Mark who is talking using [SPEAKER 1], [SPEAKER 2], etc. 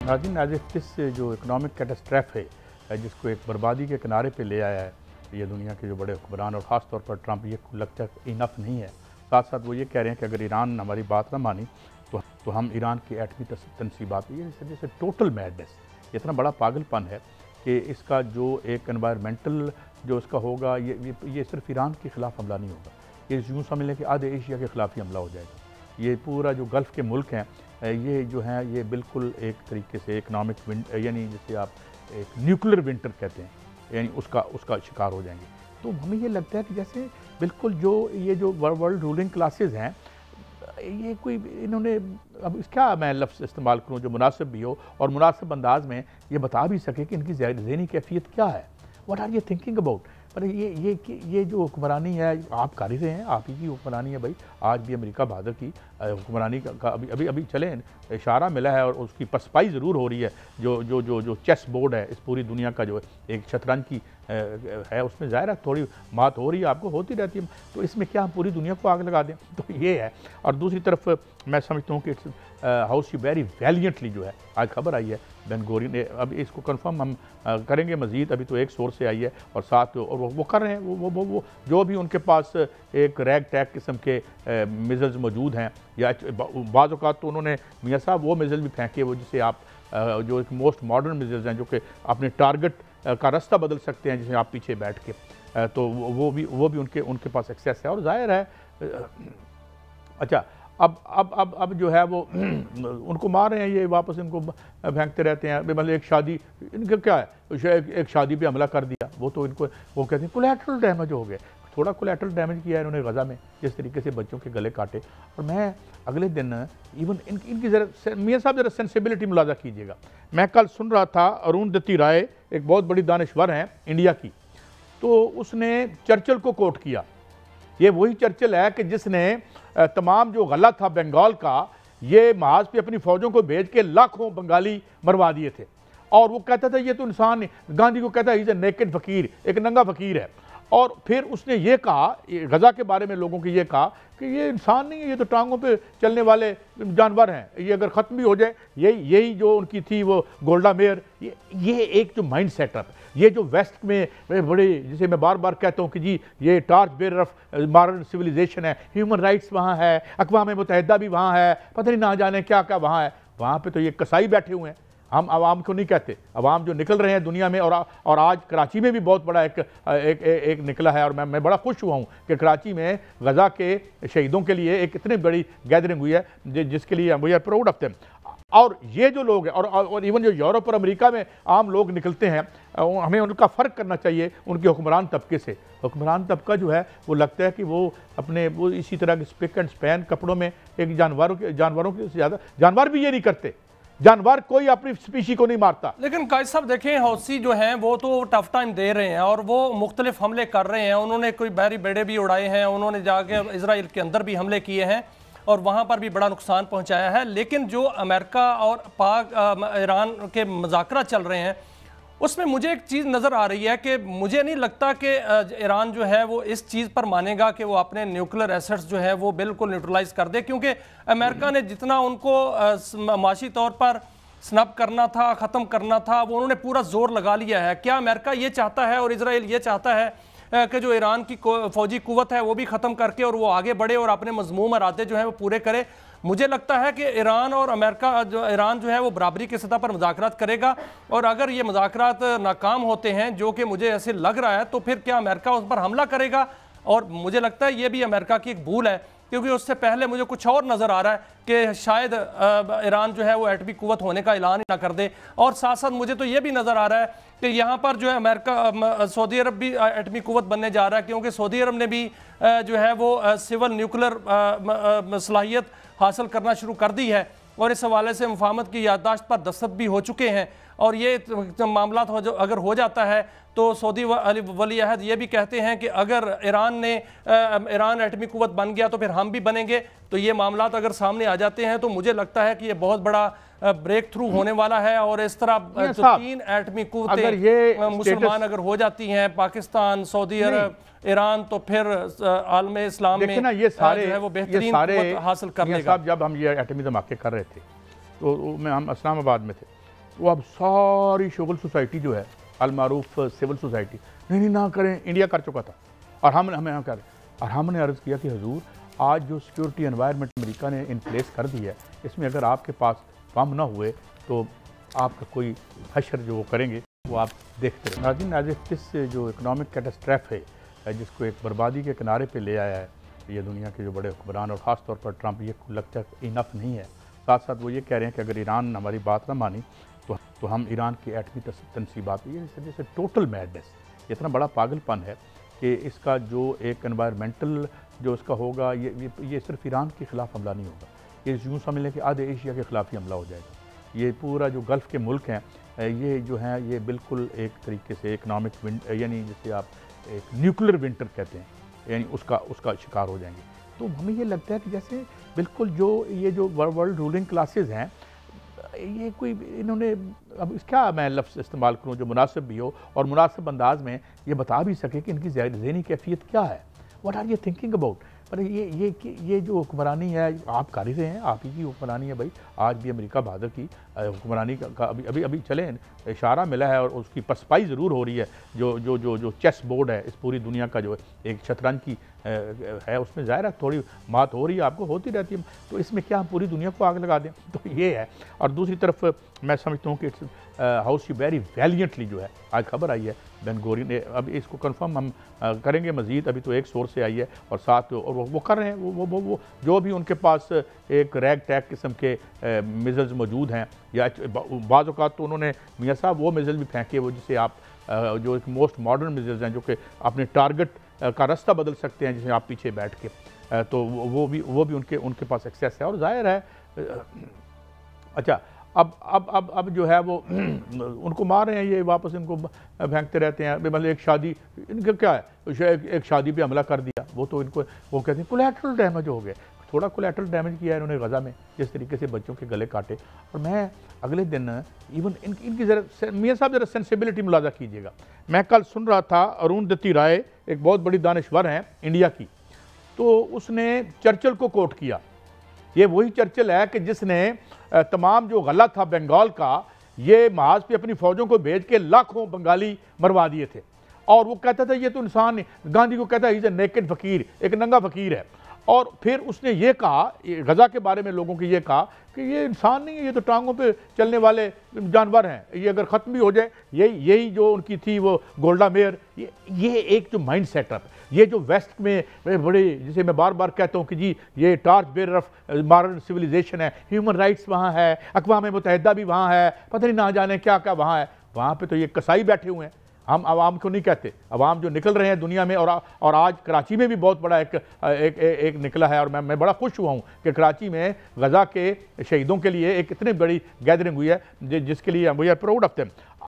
[SPEAKER 1] नाज़रीन, as if this जो economic कैटास्ट्रफ है जिसको एक बर्बादी के किनारे पे ले आया है ये दुनिया के जो बड़े हुक्मरान और ख़ास तौर पर ट्रंप, ये लगता है इनफ नहीं है। साथ साथ वो ये कह रहे हैं कि अगर ईरान हमारी बात ना मानी तो हम ईरान की एटमी तनसीबात, ये इस वजह से टोटल मैडनेस, इतना बड़ा पागलपन है कि इसका जो एक एनवायरमेंटल जो इसका होगा ये सिर्फ ईरान के ख़िलाफ़ हमला नहीं होगा, ये यूँ समझ लें कि आधे एशिया के ख़िलाफ़ ही हमला हो जाएगा। ये पूरा जो गल्फ़ के मुल्क हैं ये जो हैं ये बिल्कुल एक तरीके से इकनॉमिक यानी जिसे आप एक न्यूक्लियर विंटर कहते हैं, यानी उसका शिकार हो जाएंगे। तो हमें ये लगता है कि जैसे बिल्कुल ये जो वर्ल्ड रूलिंग क्लासेस हैं ये कोई इन्होंने अब क्या मैं लफ्ज़ इस्तेमाल करूँ जो मुनासिब भी हो और मुनासिब अंदाज में ये बता भी सके कि इनकी ज़हनी कैफियत क्या है, what are you thinking about. पर ये जो हुक्मरानी है आप कर ही रहे हैं, आप ही की हुक्मरानी है भाई। आज भी अमेरिका बहादुर की हुक्मरानी का अभी चलें इशारा मिला है और उसकी पसपाई ज़रूर हो रही है। जो चेस बोर्ड है इस पूरी दुनिया का जो एक शतरंज की है उसमें ज़ाहिर है थोड़ी बात हो रही है, आपको होती रहती है। तो इसमें क्या हम पूरी दुनिया को आग लगा दें, तो ये है। और दूसरी तरफ मैं समझता हूँ कि हाउस शी वेरी वैलियंटली जो है आज खबर आई है बेन गोरियन ने, अब इसको कंफर्म हम करेंगे मज़ीद, अभी तो एक सोर्स से आई है और साथ और वो कर रहे हैं वो जो भी उनके पास एक रैग टैग किस्म के मिज़ल्स मौजूद हैं या बाज़ औक़ात तो उन्होंने मियाँ साहब वो मिज़ल भी फेंके वो जिसे आप जो एक मोस्ट मॉडर्न मिज़ल्स हैं जो कि अपने टारगेट का रास्ता बदल सकते हैं, जिसे आप पीछे बैठ के, तो वो भी उनके पास एक्सेस है। और जाहिर है अच्छा अब जो है वो उनको मार रहे हैं, ये वापस इनको फेंकते रहते हैं। मतलब एक शादी इनका क्या है, एक शादी पे हमला कर दिया, वो तो इनको वो कहते हैं कोलैटरल डैमेज हो गए। थोड़ा कोलैटरल डैमेज किया है इन्होंने गज़ा में, जिस तरीके से बच्चों के गले काटे। और मैं अगले दिन इवन इनकी ज़रा मियाँ साहब ज़रा सेंसिबिलिटी मुलाजा कीजिएगा। मैं कल सुन रहा था अरुंधति राय एक बहुत बड़ी दानिश्वर हैं इंडिया की, तो उसने चर्चिल को कोट किया। ये वही चर्चिल है कि जिसने तमाम जो गला था बंगाल का ये महाज पे अपनी फ़ौजों को भेज के लाखों बंगाली मरवा दिए थे। और वो कहता था ये तो इंसान नहीं, गांधी को कहता है इज़ ए नेकेड फ़कीर, एक नंगा फ़कीर है। और फिर उसने ये कहा गज़ा के बारे में लोगों को ये कहा कि ये इंसान नहीं है, ये तो टांगों पे चलने वाले जानवर हैं, ये अगर ख़त्म भी हो जाए यही जो उनकी थी वो गोल्डा मेयर। ये एक जो माइंड सेटअप, ये जो वेस्ट में बड़े, जिसे मैं बार बार कहता हूँ कि जी ये torch bearer of modern civilisation है, ह्यूमन राइट्स वहाँ है, अक़वाम मुत्तहिदा भी वहाँ है, पता नहीं ना जाने क्या क्या वहाँ है। वहाँ पर तो ये कसाई बैठे हुए हैं। हम आवाम को नहीं कहते, आवाम जो निकल रहे हैं दुनिया में। और आज कराची में भी बहुत बड़ा एक निकला है। और मैं बड़ा खुश हुआ हूँ कि कराची में गज़ा के शहीदों के लिए एक इतनी बड़ी गैदरिंग हुई है जिसके लिए we are proud of them. और ये जो लोग हैं और इवन जो यूरोप और अमेरिका में आम लोग निकलते हैं, हमें उनका फ़र्क करना चाहिए उनके हुक्मरान तबके से। हुक्मरान तबका जो है वो लगता है कि वो अपने वो इसी तरह के स्पिक एंड स्पैन कपड़ों में एक जानवरों के ज़्यादा, जानवर भी ये नहीं करते, जानवर कोई अपनी स्पीशी को नहीं मारता।
[SPEAKER 2] लेकिन कायद साहब देखें, हौसी जो हैं वो तो टफ टाइम दे रहे हैं और वो मुख्तलिफ हमले कर रहे हैं। उन्होंने कोई बहरी बेड़े भी उड़ाए हैं, उन्होंने जाके इजराइल के अंदर भी हमले किए हैं और वहाँ पर भी बड़ा नुकसान पहुँचाया है। लेकिन जो अमेरिका और पाक ईरान के मज़ाकरा चल रहे हैं उसमें मुझे एक चीज़ नज़र आ रही है कि मुझे नहीं लगता कि ईरान जो है वो इस चीज़ पर मानेगा कि वो अपने न्यूक्लियर एसेट्स जो है वो बिल्कुल न्यूट्रलाइज कर दे, क्योंकि अमेरिका ने जितना उनको माशी तौर पर स्नब करना था, ख़त्म करना था, वो उन्होंने पूरा जोर लगा लिया है। क्या अमेरिका ये चाहता है और इजराइल ये चाहता है कि जो ईरान की फ़ौजी कुव्वत है वो भी ख़त्म करके और वो आगे बढ़े और अपने मज़मूम इरादे जो है वो पूरे करे? मुझे लगता है कि ईरान और अमेरिका ईरान जो है वो बराबरी की सतह पर मुज़ाकरात करेगा और अगर ये मुज़ाकरात नाकाम होते हैं, जो कि मुझे ऐसे लग रहा है, तो फिर क्या अमेरिका उस पर हमला करेगा? और मुझे लगता है ये भी अमेरिका की एक भूल है, क्योंकि उससे पहले मुझे कुछ और नज़र आ रहा है कि शायद ईरान जो है वो एटमी कुव्वत होने का ऐलान ही ना कर दे। और साथ साथ मुझे तो ये भी नज़र आ रहा है कि यहाँ पर जो है अमेरिका सऊदी अरब भी एटमी कुव्वत बनने जा रहा है, क्योंकि सऊदी अरब ने भी जो है वो सिविल न्यूक्लियर सलाहियत हासिल करना शुरू कर दी है और इस हवाले से मुफाहमत की याददाश्त पर दस्तखत भी हो चुके हैं। और ये मामला अगर हो जाता है तो सऊदी वली अहद ये भी कहते हैं कि अगर ईरान एटमी कुव्वत बन गया तो फिर हम भी बनेंगे। तो ये मामला अगर सामने आ जाते हैं तो मुझे लगता है कि ये बहुत बड़ा ब्रेक थ्रू होने वाला है। और इस तरह जो 3 एटमी कुव्वतें मुसलमान अगर हो जाती हैं, पाकिस्तान, सऊदी अरब, ईरान, तो फिर आलम इस्लाम में
[SPEAKER 1] ना ये सारे
[SPEAKER 2] जो है वो बेहतरीन हासिल करने का।
[SPEAKER 1] जब हम ये एटमी धमाके कर रहे थे तो हम इस्लामाबाद में थे, वो अब सारी शुगल सोसाइटी जो है अलमारूफ सिविल सोसाइटी नहीं ना करें, इंडिया कर चुका था और हमें यहाँ कर, और हमने अर्ज़ किया कि हुजूर आज जो सिक्योरिटी एनवायरनमेंट अमेरिका ने इन प्लेस कर दी है, इसमें अगर आपके पास बम ना हुए तो आपका कोई हशर जो वो करेंगे वो आप देखते रहे। नाज़रीन, आज दिस जो इकनॉमिक कैटास्ट्रॉफ है जिसको एक बर्बादी के किनारे पे ले आया है ये दुनिया के जो बड़े हुक्मरान और ख़ास तौर पर ट्रंप, ये लगता है इनफ नहीं है। साथ साथ वो ये कह रहे हैं कि अगर ईरान हमारी बात ना मानी तो हम ईरान की एटमी तनसीबात, ये इस वजह से टोटल मैडनेस, इतना बड़ा पागलपन है कि इसका जो एक एनवायरमेंटल जो इसका होगा ये सिर्फ ईरान के ख़िलाफ़ हमला नहीं होगा, ये यूँ समझ लें कि आधे एशिया के ख़िलाफ़ ही हमला हो जाएगा। ये पूरा जो गल्फ़ के मुल्क हैं ये जो हैं ये बिल्कुल एक तरीके से इकनॉमिक यानी जिसे आप एक न्यूक्लियर विंटर कहते हैं, यानी उसका शिकार हो जाएंगे। तो हमें ये लगता है कि जैसे बिल्कुल ये जो वर्ल्ड रूलिंग क्लासेस हैं ये कोई इन्होंने अब क्या मैं लफ्ज़ इस्तेमाल करूँ जो मुनासिब भी हो और मुनासिब अंदाज में ये बता भी सके कि इनकी ज़हनी कैफियत क्या है, what are you thinking about. पर ये जो हुक्मरानी है आप कर ही रहे हैं, आप ही की हुक्मरानी है भाई। आज भी अमेरिका बहादुर की हुक्मरानी का अभी चले इशारा मिला है और उसकी पसपाई ज़रूर हो रही है। जो चेस बोर्ड है इस पूरी दुनिया का जो एक शतरंज की है उसमें ज़ाहिर है थोड़ी बात हो रही है, आपको होती रहती है, तो इसमें क्या हम पूरी दुनिया को आग लगा दें, तो ये है। और दूसरी तरफ मैं समझता हूँ कि इट्स हाउस वेरी वैलियंटली जो है आज खबर आई है बेन गोरियन ने, अब इसको कंफर्म हम करेंगे मज़ीद, अभी तो एक सोर्स से आई है और साथ और वो कर रहे हैं वो जो भी उनके पास एक रैग टैग किस्म के मिज़ल्स मौजूद हैं या बाज़ औक़ात तो उन्होंने मियाँ साहब वो मिज़ल भी फेंके वो जिसे आप जो एक मोस्ट मॉडर्न मिज़ल्स हैं जो कि अपने टारगेट का रास्ता बदल सकते हैं जिसे आप पीछे बैठ के, तो वो भी उनके पास एक्सेस है। और जाहिर है अच्छा अब जो है वो उनको मार रहे हैं, ये वापस इनको फेंकते रहते हैं। मतलब एक शादी इनका क्या है, एक शादी पे हमला कर दिया, वो तो इनको वो कहते हैं कोलैटरल डैमेज हो गया। थोड़ा कोलैटरल डैमेज किया है इन्होंने गज़ा में, जिस तरीके से बच्चों के गले काटे। और मैं अगले दिन इवन इनकी ज़रा मियाँ साहब ज़रा सेंसिबिलिटी मुलाजा कीजिएगा। मैं कल सुन रहा था अरुंधति राय एक बहुत बड़ी दानिश्वर हैं इंडिया की, तो उसने चर्चिल को कोट किया। ये वही चर्चिल है कि जिसने तमाम जो गला था बंगाल का ये महाज पे अपनी फ़ौजों को भेज के लाखों बंगाली मरवा दिए थे। और वो कहता था ये तो इंसान गांधी को कहता है इज़ ए नेकेड फ़कीर, एक नंगा फ़कीर है। और फिर उसने ये कहा गज़ा के बारे में लोगों को ये कहा कि ये इंसान नहीं है, ये तो टांगों पे चलने वाले जानवर हैं, ये अगर ख़त्म भी हो जाए यही जो उनकी थी वो गोल्डा मेयर। ये एक जो माइंड सेटअप है, ये जो वेस्ट में बड़े जिसे मैं बार बार कहता हूँ कि जी ये torch bearer of modern civilisation है, ह्यूमन राइट्स वहाँ है, अक़वाम मुत्तहिदा भी वहाँ है, पता नहीं ना जाने क्या क्या वहाँ है। वहाँ पे तो ये कसाई बैठे हुए हैं। हम आवाम को नहीं कहते, आवाम जो निकल रहे हैं दुनिया में। और आज कराची में भी बहुत बड़ा एक निकला है। और मैं बड़ा खुश हुआ हूँ कि कराची में गज़ा के शहीदों के लिए एक इतनी बड़ी गैदरिंग हुई है जिसके लिए we are proud of them.